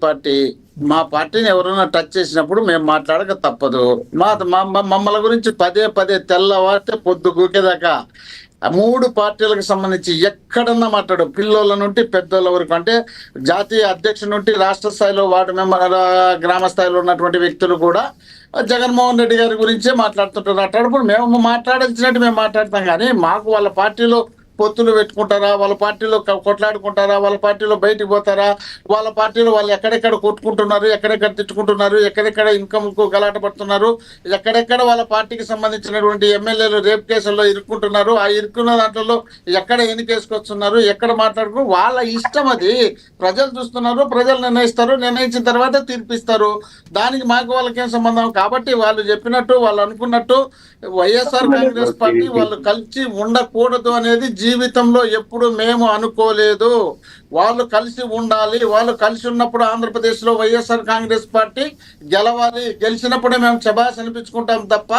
Party మా పార్టీని ఎవరైనా టచ్ చేసినప్పుడు మేము మాట్లాడక తప్పదు. మమ్మల్ని గురించి పదే పదే తెల్లవారితే పొద్దు గూకేదాకా మూడు పార్టీలకు సంబంధించి ఎక్కడన్నా మాట్లాడు, పిల్లోళ్ళ నుండి పెద్దోళ్ళ వరకు, అంటే జాతీయ అధ్యక్షుడి నుండి రాష్ట్ర స్థాయిలో వార్డు మెంబర్ గ్రామ స్థాయిలో ఉన్నటువంటి వ్యక్తులు కూడా జగన్మోహన్ రెడ్డి గారి గురించే మాట్లాడుతుంటారు. అట్లాంటప్పుడు మేము మాట్లాడాల్సినట్టు మేము మాట్లాడతాం, కానీ మాకు వాళ్ళ పార్టీలో పొత్తులు పెట్టుకుంటారా, వాళ్ళ పార్టీలో కొట్లాడుకుంటారా, వాళ్ళ పార్టీలో బయటికి పోతారా, వాళ్ళ పార్టీలో వాళ్ళు ఎక్కడెక్కడ కొట్టుకుంటున్నారు, ఎక్కడెక్కడ తిట్టుకుంటున్నారు, ఎక్కడెక్కడ ఇన్కమ్కు గలాట పడుతున్నారు, ఎక్కడెక్కడ వాళ్ళ పార్టీకి సంబంధించినటువంటి ఎమ్మెల్యేలు రేప్ కేసుల్లో ఇరుక్కుంటున్నారు, ఆ ఇరుక్కున్న దాంట్లో ఎక్కడ ఎన్నికేసుకొస్తున్నారు, ఎక్కడ మాట్లాడుకున్నారు, వాళ్ళ ఇష్టం. అది ప్రజలు చూస్తున్నారు, ప్రజలు నిర్ణయిస్తారు, నిర్ణయించిన తర్వాత తీర్పిస్తారు. దానికి మాకు వాళ్ళకేం సంబంధం? కాబట్టి వాళ్ళు చెప్పినట్టు, వాళ్ళు అనుకున్నట్టు వైఎస్ఆర్ కాంగ్రెస్ పార్టీ వాళ్ళు కలిసి ఉండకూడదు అనేది జీవితంలో ఎప్పుడు మేము అనుకోలేదు. వాళ్ళు కలిసి ఉండాలి. వాళ్ళు కలిసి ఉన్నప్పుడు ఆంధ్రప్రదేశ్లో వైఎస్ఆర్ కాంగ్రెస్ పార్టీ గెలవాలి. గెలిచినప్పుడే మేము శభాష్ అనిపించుకుంటాం తప్ప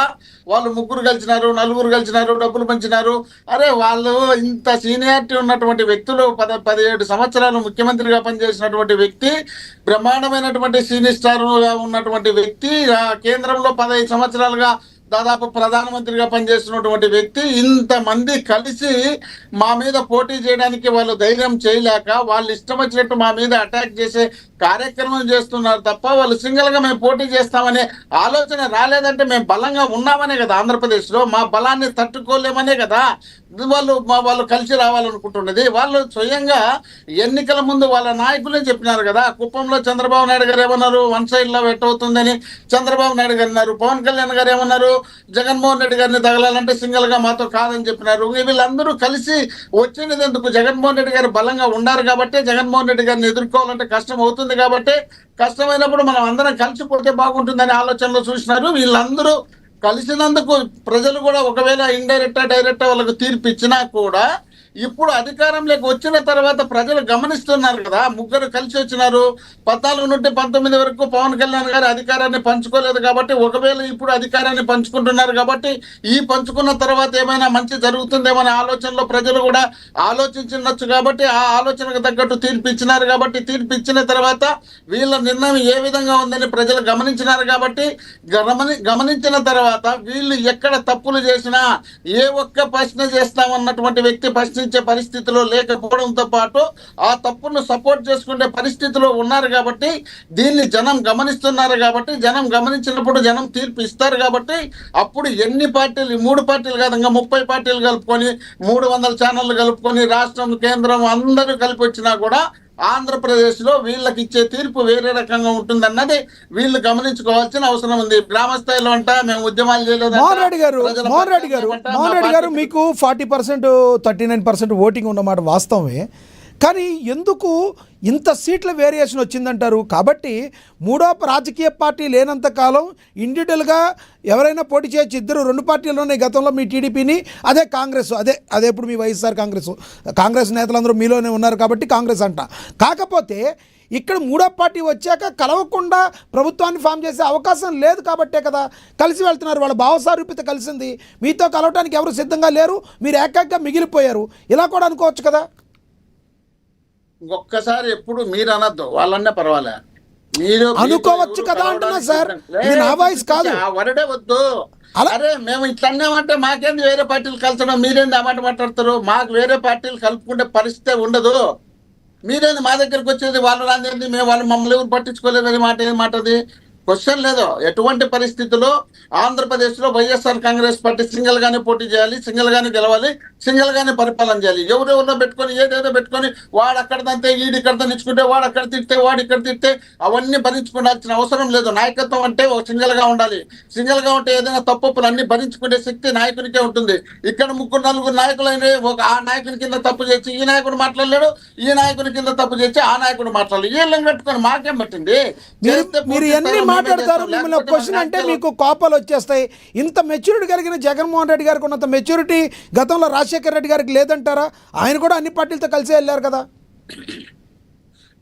వాళ్ళు ముగ్గురు గెలిచినారు, నలుగురు గెలిచినారు, డబ్బులు పంచినారు, అరే వాళ్ళు ఇంత సీనియారిటీ ఉన్నటువంటి వ్యక్తులు, 17 సంవత్సరాలు ముఖ్యమంత్రిగా పనిచేసినటువంటి వ్యక్తి, బ్రహ్మాండమైనటువంటి సీనియర్ స్టార్గా ఉన్నటువంటి వ్యక్తి, కేంద్రంలో 15 సంవత్సరాలుగా దాదాపు ప్రధానమంత్రిగా పనిచేస్తున్నటువంటి వ్యక్తి, ఇంతమంది కలిసి మా మీద పోటీ చేయడానికి వాళ్ళు ధైర్యం చేయలేక వాళ్ళు ఇష్టం వచ్చినట్టు మా మీద అటాక్ చేసే కార్యక్రమం చేస్తున్నారు తప్ప వాళ్ళు సింగిల్గా మేము పోటీ చేస్తామనే ఆలోచన రాలేదంటే మేము బలంగా ఉన్నామనే కదా. ఆంధ్రప్రదేశ్లో మా బలాన్ని తట్టుకోలేమనే కదా వాళ్ళు కలిసి రావాలనుకుంటున్నది. వాళ్ళు స్వయంగా ఎన్నికల ముందు వాళ్ళ నాయకులే చెప్పినారు కదా. కుప్పంలో చంద్రబాబు నాయుడు గారు ఏమన్నారు, వన్ సైడ్లో అవుతుందని చంద్రబాబు నాయుడు గారు అన్నారు. పవన్ కళ్యాణ్ గారు ఏమన్నారు, జగన్మోహన్ రెడ్డి గారిని తగలాలంటే సింగిల్గా మాతో కాదని చెప్పినారు. వీళ్ళందరూ కలిసి వచ్చినది ఎందుకు? జగన్మోహన్ రెడ్డి గారు బలంగా ఉన్నారు కాబట్టి, జగన్మోహన్ రెడ్డి గారిని ఎదుర్కోవాలంటే కష్టం అవుతుంది కాబట్టి, కష్టమైనప్పుడు మనం అందరం కలిసిపోతే బాగుంటుందనే ఆలోచనలో చూసినారు. వీళ్ళందరూ కలిసినందుకు ప్రజలు కూడా ఒకవేళ ఇండైరెక్టా డైరెక్టా వాళ్ళకు తీర్పు ఇచ్చినా కూడా ఇప్పుడు అధికారంలోకి వచ్చిన తర్వాత ప్రజలు గమనిస్తున్నారు కదా. ముగ్గురు కలిసి వచ్చినారు. 14 నుండి 19 వరకు పవన్ కళ్యాణ్ గారు అధికారాన్ని పంచుకోలేదు కాబట్టి, ఒకవేళ ఇప్పుడు అధికారాన్ని పంచుకుంటున్నారు కాబట్టి ఈ పంచుకున్న తర్వాత ఏమైనా మంచి జరుగుతుందేమనే ఆలోచనలో ప్రజలు కూడా ఆలోచించవచ్చు కాబట్టి, ఆ ఆలోచనకు తగ్గట్టు తీర్పు ఇచ్చినారు కాబట్టి, తీర్పు ఇచ్చిన తర్వాత వీళ్ళ నిర్ణయం ఏ విధంగా ఉందని ప్రజలు గమనించినారు కాబట్టి, గమనించిన తర్వాత వీళ్ళు ఎక్కడ తప్పులు చేసినా ఏ ఒక్క ప్రశ్న చేస్తామన్నటువంటి వ్యక్తి ప్రశ్నించే పరిస్థితిలో లేకపోవడంతో పాటు ఆ తప్పును సపోర్ట్ చేసుకునే పరిస్థితిలో ఉన్నారు కాబట్టి, దీన్ని జనం గమనిస్తున్నారు కాబట్టి, జనం గమనించినప్పుడు జనం తీర్పు ఇస్తారు కాబట్టి, అప్పుడు ఎన్ని పార్టీలు, 3 పార్టీలు కాదు ఇంకా 30 పార్టీలు కలుపుకొని 300 ఛానళ్ళు కలుపుకొని రాష్ట్రం కేంద్రం అందరూ కలిపి వచ్చినా కూడా ఆంధ్రప్రదేశ్లో వీళ్ళకి ఇచ్చే తీర్పు వేరే రకంగా ఉంటుందన్నది వీళ్ళు గమనించుకోవాల్సిన అవసరం ఉంది. గ్రామ స్థాయిలో అంట మేము ఉద్యమాలు చేయలేదు. మోహన్ రెడ్డి గారు మీకు 40% 39% ఓటింగ్ ఉన్నమాట వాస్తవమే, కానీ ఎందుకు ఇంత సీట్ల వేరియేషన్ వచ్చిందంటారు? కాబట్టి మూడో రాజకీయ పార్టీ లేనంత కాలం ఇండివిజువల్గా ఎవరైనా పోటీ చేయొచ్చు. 2 పార్టీలు ఉన్నాయి గతంలో, మీ టీడీపీని, అదే కాంగ్రెస్, అదే ఇప్పుడు మీ వైఎస్ఆర్ కాంగ్రెస్ నేతలందరూ మీలోనే ఉన్నారు కాబట్టి కాంగ్రెస్ అంట. కాకపోతే ఇక్కడ మూడో పార్టీ వచ్చాక కలవకుండా ప్రభుత్వాన్ని ఫామ్ చేసే అవకాశం లేదు కాబట్టే కదా కలిసి వెళ్తున్నారు. వాళ్ళ భావసారూప్యత కలిసింది, మీతో కలవటానికి ఎవరు సిద్ధంగా లేరు, మీరు ఏకంగా మిగిలిపోయారు. ఇలా కూడా అనుకోవచ్చు కదా. ఒక్కసారి ఎప్పుడు మీరు అనొద్దు, వాళ్ళన్నా పర్వాలే, మీరు అనుకోవచ్చు కదా అంటున్నా సార్, ఇది నా వాయిస్ కాదు. వరడే వద్దు. అరే మేము ఇట్లా అన్నామంటే మాకేంది వేరే పార్టీలు కలచడం, మీరేంది ఆ మాట మాట్లాడతారు? మాకు వేరే పార్టీలు కలుపుకుంటే పరిస్థితి ఉండదు. మీరేంది మా దగ్గరికి వచ్చేది, వాళ్ళు రాంది మేము వాళ్ళు మమ్మల్ని ఎవరు పట్టించుకోలేదని మాట ఏం మాటది? క్వశ్చన్ లేదు. ఎటువంటి పరిస్థితుల్లో ఆంధ్రప్రదేశ్లో వైఎస్ఆర్ కాంగ్రెస్ పార్టీ సింగిల్గానే పోటీ చేయాలి, సింగిల్గానే గెలవాలి, సింగిల్గానే పరిపాలన చేయాలి. ఎవరెవరినో పెట్టుకొని ఏదేదో పెట్టుకొని వాడు అక్కడ తంతే ఈడు ఇక్కడ తనిచ్చుకుంటే, వాడు అక్కడ తిడితే వాడు ఇక్కడ తిడితే అవన్నీ భరించుకోవాల్సిన అవసరం లేదు. నాయకత్వం అంటే ఒక సింగిల్గా ఉండాలి. సింగిల్గా ఉంటే ఏదైనా తప్పులు అన్ని భరించుకునే శక్తి నాయకునికే ఉంటుంది. ఇక్కడ 3-4 నాయకులైన ఆ నాయకుని కింద తప్పు చేసి ఈ నాయకుడు మాట్లాడలేడు, ఈ నాయకుని కింద తప్పు చేసి ఆ నాయకుడు మాట్లాడలేదు. వీళ్ళని పెట్టుకొని మాకేం పట్టింది? మాట్లాడతారు. మిమ్మల్ని క్వశ్చన్ అంటే మీకు కోపాలు వచ్చేస్తాయి. ఇంత మెచ్యూరిటీ కలిగిన జగన్మోహన్ రెడ్డి గారికి ఉన్నంత మెచ్యూరిటీ గతంలో రాజశేఖర రెడ్డి గారికి లేదంటారా? ఆయన కూడా అన్ని పార్టీలతో కలిసి వెళ్ళారు కదా.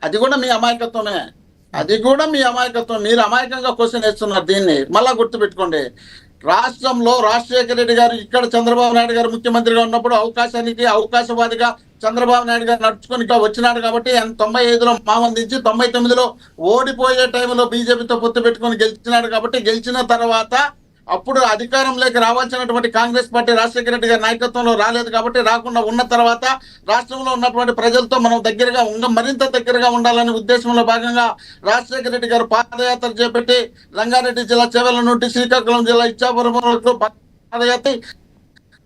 అది కూడా మీ అమాయకత్వమే, అది కూడా మీ అమాయకత్వం. మీరు అమాయకంగా క్వశ్చన్ వేస్తున్నారు. దీన్ని మళ్ళా గుర్తుపెట్టుకోండి. రాష్ట్రంలో రాజశేఖర రెడ్డి గారు ఇక్కడ చంద్రబాబు నాయుడు గారు ముఖ్యమంత్రిగా ఉన్నప్పుడు అవకాశవాదిగా చంద్రబాబు నాయుడు గారు నడుచుకొని ఇక్కడ వచ్చినాడు కాబట్టి 95లో మామందించి 99లో ఓడిపోయే టైంలో బీజేపీతో పొత్తు పెట్టుకొని గెలిచినాడు కాబట్టి గెలిచిన తర్వాత అప్పుడు అధికారంలోకి రావాల్సినటువంటి కాంగ్రెస్ పార్టీ రాజశేఖర రెడ్డి గారి నాయకత్వంలో రాలేదు కాబట్టి రాకుండా ఉన్న తర్వాత రాష్ట్రంలో ఉన్నటువంటి ప్రజలతో మనం మరింత దగ్గరగా ఉండాలనే ఉద్దేశంలో భాగంగా రాజశేఖర రెడ్డి గారు పాదయాత్ర చేపట్టి రంగారెడ్డి జిల్లా చేవెళ్ల నుండి శ్రీకాకుళం జిల్లా ఇచ్చాపురం వరకు పాదయాత్ర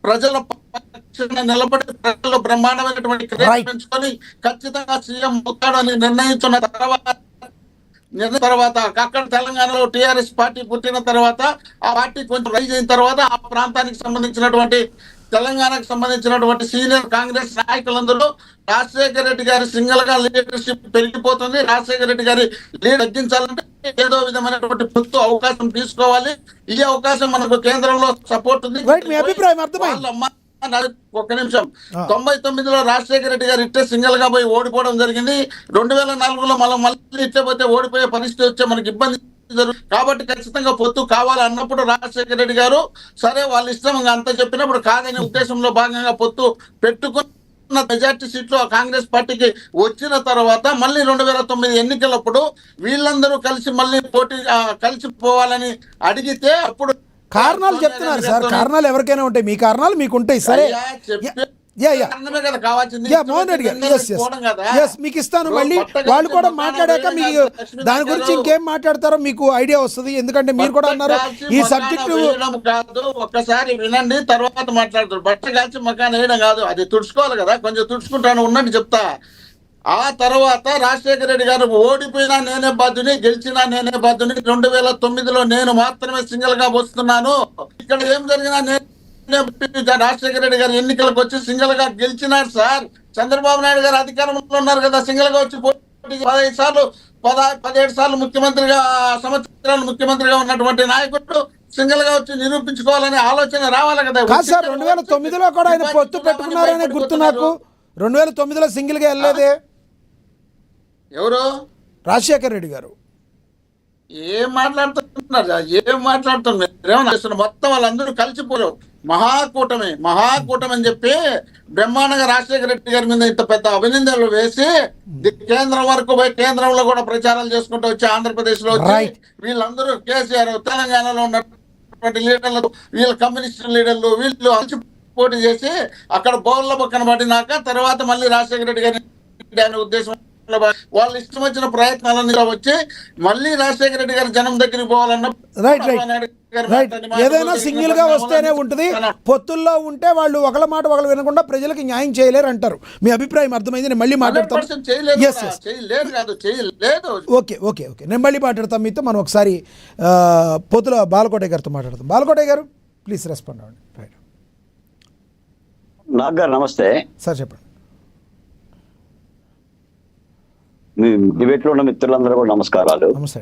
ప్రజల పక్షాన నిలబడి ప్రజల్లో బ్రహ్మాండమైనటువంటి క్రేజ్ పెంచుకొని ఖచ్చితంగా సీఎం అవుతాడని నిర్ణయించున్న తర్వాత అక్కడ తెలంగాణలో టీఆర్ఎస్ పార్టీ పుట్టిన తర్వాత ఆ పార్టీ కొంచెం రైజ్ అయిన తర్వాత ఆ ప్రాంతానికి సంబంధించినటువంటి తెలంగాణకు సంబంధించినటువంటి సీనియర్ కాంగ్రెస్ నాయకులందరూ రాజశేఖర రెడ్డి గారి సింగిల్ గా లీడర్షిప్ పెరిగిపోతుంది, రాజశేఖర రెడ్డి గారి లీడ్ తగ్గించాలంటే ఏదో విధమైనటువంటి పొత్తు అవకాశం తీసుకోవాలి. ఈ అవకాశం మనకు కేంద్రంలో సపోర్ట్ ఉంది. మీ అభిప్రాయం అర్థమైంది. ఒక్క నిమిషం. 99లో రాజశేఖర రెడ్డి గారు ఇట్టే సింగిల్ గా పోయి ఓడిపోవడం జరిగింది. 2004లో మళ్ళీ ఇట్టే పోతే ఓడిపోయే పరిస్థితి వచ్చే మనకి ఇబ్బంది జరుగుతుంది. కాబట్టి ఖచ్చితంగా పొత్తు కావాలి అన్నప్పుడు రాజశేఖర రెడ్డి గారు సరే వాళ్ళ ఇష్టం అంత చెప్పినప్పుడు కాదనే ఉద్దేశంలో భాగంగా పొత్తు పెట్టుకున్న మెజార్టీ సీట్లు కాంగ్రెస్ పార్టీకి వచ్చిన తర్వాత మళ్ళీ 2009 ఎన్నికలప్పుడు వీళ్ళందరూ కలిసి మళ్ళీ కలిసి పోవాలని అడిగితే అప్పుడు కారణాలు చెప్తున్నారు సార్. కారణాలు ఎవరికైనా ఉంటాయి, మీ కారణాలు మీకు ఉంటాయి. సరే మోహన్ రెడ్డి గారు మీకు ఇస్తాను. మళ్ళీ వాళ్ళు కూడా మాట్లాడాక మీకు దాని గురించి ఇంకేం మాట్లాడతారో మీకు ఐడియా వస్తుంది. ఎందుకంటే మీరు కూడా అన్నారు ఈ సబ్జెక్టు కాదు. ఒక్కసారి వినండి, తర్వాత మాట్లాడతారు. బట్ట కాల్చి మకాన్ వేయడం కాదు, అది తుడుచుకోవాలి కదా. కొంచెం తుడుచుకుంటాను ఉన్నట్టు చెప్తా. ఆ తర్వాత రాజశేఖర రెడ్డి గారు ఓడిపోయినా నేనే బాధ్యుని, గెలిచినా నేనే బాధ్యుని. 2009లో నేను మాత్రమే సింగిల్ గా వస్తున్నాను. ఇక్కడ ఏం జరిగినా రాజశేఖర రెడ్డి గారు ఎన్నికలకు వచ్చి సింగిల్ గా గెలిచినారు సార్. చంద్రబాబు నాయుడు గారు అధికారంలో ఉన్నారు కదా, సింగిల్ గా వచ్చి 17 సార్లు ముఖ్యమంత్రిగా సంవత్సరాలు ముఖ్యమంత్రిగా ఉన్నటువంటి నాయకుడు సింగిల్ గా వచ్చి నిరూపించుకోవాలనే ఆలోచన రావాలి కదా. 2009లో కూడా ఆయన పొత్తు పెట్టుకున్నారనే గుర్తు నాకు. 2009లో సింగిల్ గా వెళ్ళలేదే ఎవరు? రాజశేఖర రెడ్డి గారు. ఏం మాట్లాడుతున్నారు మొత్తం వాళ్ళందరూ కలిసిపోయారు. మహాకూటమి అని చెప్పి బ్రహ్మాండంగా రాజశేఖర రెడ్డి గారి మీద ఇంత పెద్ద అభినందనలు వేసి కేంద్రం వరకు పోయి కేంద్రంలో కూడా ప్రచారాలు చేసుకుంటూ వచ్చి ఆంధ్రప్రదేశ్ లో వచ్చి వీళ్ళందరూ కేసీఆర్ తెలంగాణలో ఉన్నటువంటి లీడర్లు, వీళ్ళ కమ్యూనిస్ట్ లీడర్లు వీళ్ళు పోటీ చేసి అక్కడ బౌల్ల పక్కన పడినాక తర్వాత మళ్ళీ రాజశేఖర రెడ్డి గారి అనే ఉద్దేశం వాళ్ళు ఇష్టం వచ్చిన ప్రయత్నాలన్నీ వచ్చి మళ్ళీ రాజశేఖర రెడ్డి గారి జనం దగ్గరికి పోవాలన్న ఏదైనా సింగిల్ గా వస్తేనే ఉంటుంది. పొత్తుల్లో ఉంటే వాళ్ళు ఒకళ్ళ మాట ఒకళ్ళు వినకుండా ప్రజలకు న్యాయం చేయలేరు అంటారు. మీ అభిప్రాయం అర్థమైంది. నేను మళ్ళీ మాట్లాడతాను. ఓకే ఓకే ఓకే నేను మళ్ళీ మాట్లాడతాను మీతో. మనం ఒకసారి పొత్తుల బాలకోటయ్య గారితో మాట్లాడతాం. బాలకోటయ్య గారు ప్లీజ్ రెస్పాండ్ అవ్వండి. రైట్ నాగ్ గారు నమస్తే సార్, చెప్పండి. మీ డిబేట్ లో ఉన్న మిత్రులందరూ కూడా నమస్కారాలు. నమస్తే.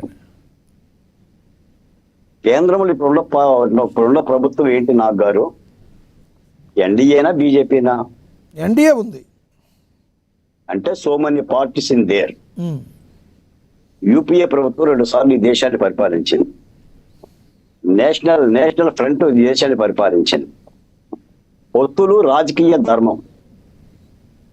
కేంద్రంలో ఇప్పుడున్న ప్రభుత్వం ఏంటి నాగ్ గారు? ఎన్డీఏనా బీజేపీనా? ఎన్డీఏ ఉంది. అంటే so many parties in there. UPA ప్రభుత్వం 2 సార్లు ఈ దేశాన్ని పరిపాలించింది. నేషనల్ ఫ్రంట్ ఈ దేశాన్ని పరిపాలించింది. పొత్తులు రాజకీయ ధర్మం.